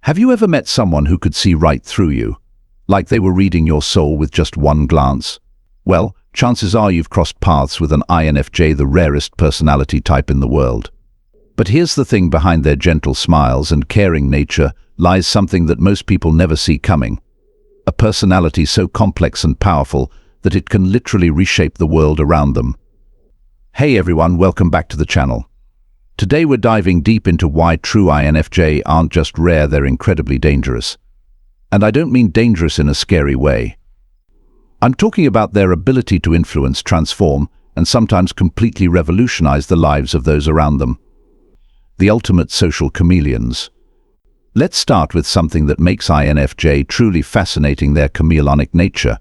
Have you ever met someone who could see right through you, like they were reading your soul with just one glance? Well, chances are you've crossed paths with an INFJ, the rarest personality type in the world. But here's the thing: behind their gentle smiles and caring nature lies something that most people never see coming. A personality so complex and powerful that it can literally reshape the world around them. Hey everyone, welcome back to the channel. Today we're diving deep into why true INFJ aren't just rare, they're incredibly dangerous. And I don't mean dangerous in a scary way. I'm talking about their ability to influence, transform, and sometimes completely revolutionize the lives of those around them. The ultimate social chameleons. Let's start with something that makes INFJ truly fascinating: their chameleonic nature.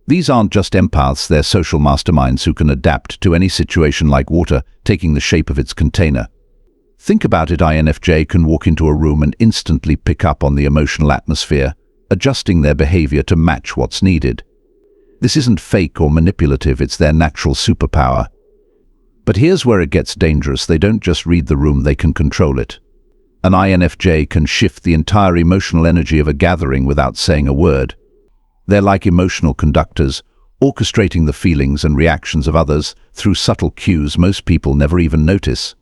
These aren't just empaths, they're social masterminds who can adapt to any situation like water taking the shape of its container. Think about it: INFJ can walk into a room and instantly pick up on the emotional atmosphere, adjusting their behavior to match what's needed. This isn't fake or manipulative, it's their natural superpower. But here's where it gets dangerous: they don't just read the room, they can control it. An INFJ can shift the entire emotional energy of a gathering without saying a word. They're like emotional conductors, orchestrating the feelings and reactions of others through subtle cues most people never even notice.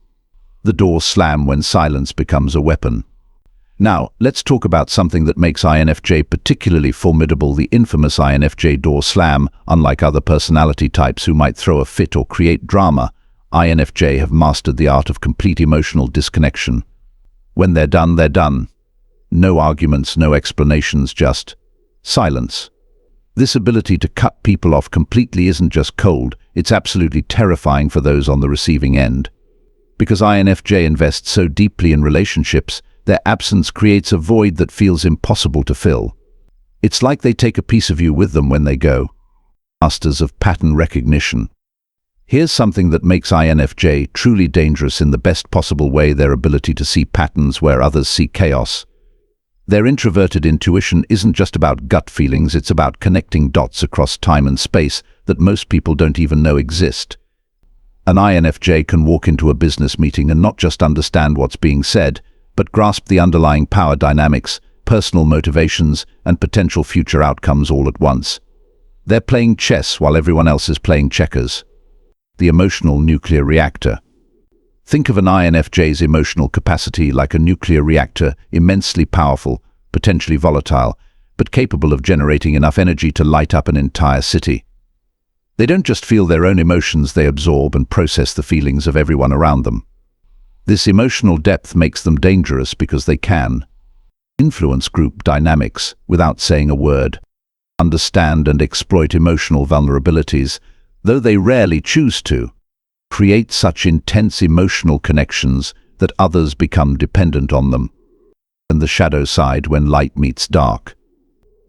The doors slam when silence becomes a weapon. Now, let's talk about something that makes INFJ particularly formidable: the infamous INFJ door slam. Unlike other personality types who might throw a fit or create drama, INFJ have mastered the art of complete emotional disconnection. When they're done, they're done. No arguments, no explanations, just silence. This ability to cut people off completely isn't just cold, it's absolutely terrifying for those on the receiving end. Because INFJ invests so deeply in relationships, their absence creates a void that feels impossible to fill. It's like they take a piece of you with them when they go. Masters of pattern recognition. Here's something that makes INFJ truly dangerous in the best possible way: their ability to see patterns where others see chaos. Their introverted intuition isn't just about gut feelings, it's about connecting dots across time and space that most people don't even know exist. An INFJ can walk into a business meeting and not just understand what's being said, but grasp the underlying power dynamics, personal motivations, and potential future outcomes all at once. They're playing chess while everyone else is playing checkers. The emotional nuclear reactor. Think of an INFJ's emotional capacity like a nuclear reactor: immensely powerful, potentially volatile, but capable of generating enough energy to light up an entire city. They don't just feel their own emotions, they absorb and process the feelings of everyone around them. This emotional depth makes them dangerous because they can influence group dynamics without saying a word, understand and exploit emotional vulnerabilities, though they rarely choose to, create such intense emotional connections that others become dependent on them. And the shadow side, when light meets dark.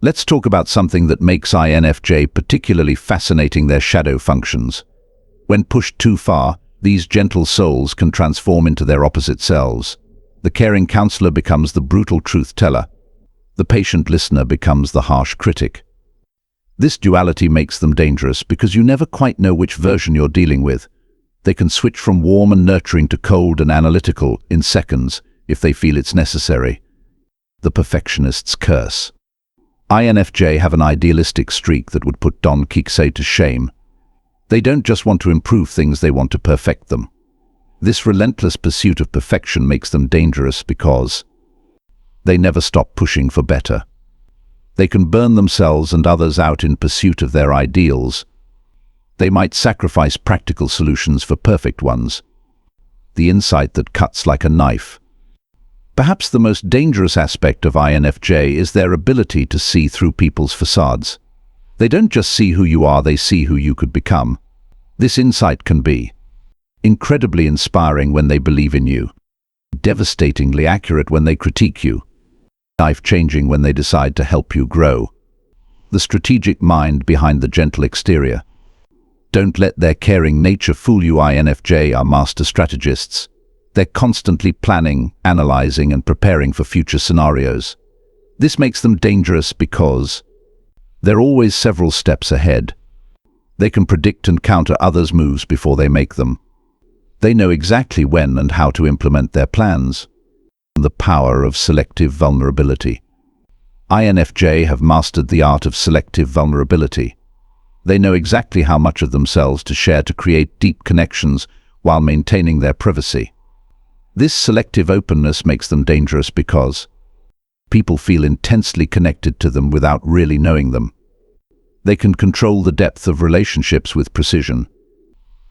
Let's talk about something that makes INFJ particularly fascinating: their shadow functions. When pushed too far, these gentle souls can transform into their opposite selves. The caring counselor becomes the brutal truth teller. The patient listener becomes the harsh critic. This duality makes them dangerous because you never quite know which version you're dealing with. They can switch from warm and nurturing to cold and analytical in seconds if they feel it's necessary. The perfectionist's curse. INFJ have an idealistic streak that would put Don Quixote to shame. They don't just want to improve things, they want to perfect them. This relentless pursuit of perfection makes them dangerous because they never stop pushing for better. They can burn themselves and others out in pursuit of their ideals. They might sacrifice practical solutions for perfect ones. The insight that cuts like a knife. Perhaps the most dangerous aspect of INFJ is their ability to see through people's facades. They don't just see who you are, they see who you could become. This insight can be incredibly inspiring when they believe in you, devastatingly accurate when they critique you, life-changing when they decide to help you grow. The strategic mind behind the gentle exterior. Don't let their caring nature fool you. INFJ are master strategists. They're constantly planning, analyzing, and preparing for future scenarios. This makes them dangerous because they're always several steps ahead. They can predict and counter others' moves before they make them. They know exactly when and how to implement their plans. The power of selective vulnerability. INFJ have mastered the art of selective vulnerability. They know exactly how much of themselves to share to create deep connections while maintaining their privacy. This selective openness makes them dangerous because people feel intensely connected to them without really knowing them. They can control the depth of relationships with precision.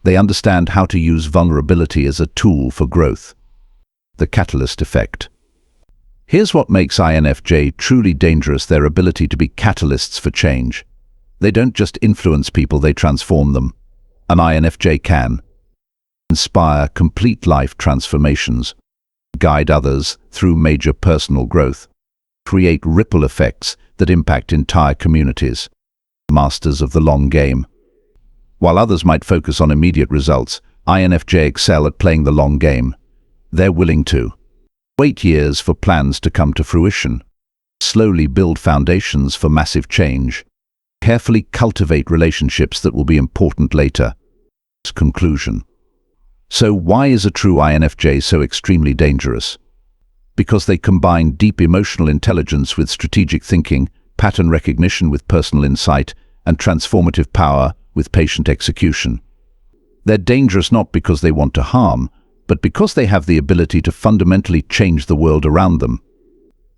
They understand how to use vulnerability as a tool for growth. The catalyst effect. Here's what makes INFJ truly dangerous: their ability to be catalysts for change. They don't just influence people, they transform them. An INFJ can inspire complete life transformations, guide others through major personal growth, create ripple effects that impact entire communities. Masters of the long game. While others might focus on immediate results, INFJ excel at playing the long game. They're willing to wait years for plans to come to fruition, slowly build foundations for massive change, carefully cultivate relationships that will be important later. Conclusion. So why is a true INFJ so extremely dangerous? Because they combine deep emotional intelligence with strategic thinking, pattern recognition with personal insight, and transformative power with patient execution. They're dangerous not because they want to harm, but because they have the ability to fundamentally change the world around them.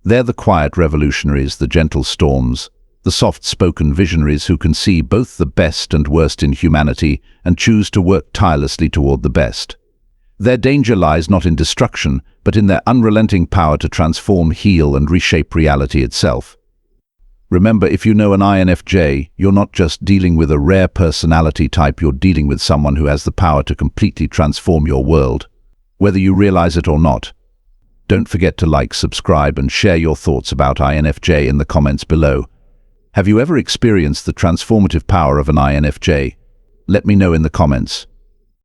They're the quiet revolutionaries, the gentle storms, the soft-spoken visionaries who can see both the best and worst in humanity and choose to work tirelessly toward the best. Their danger lies not in destruction, but in their unrelenting power to transform, heal, and reshape reality itself. Remember, if you know an INFJ, you're not just dealing with a rare personality type, you're dealing with someone who has the power to completely transform your world, whether you realize it or not. Don't forget to like, subscribe, and share your thoughts about INFJ in the comments below. Have you ever experienced the transformative power of an INFJ? Let me know in the comments.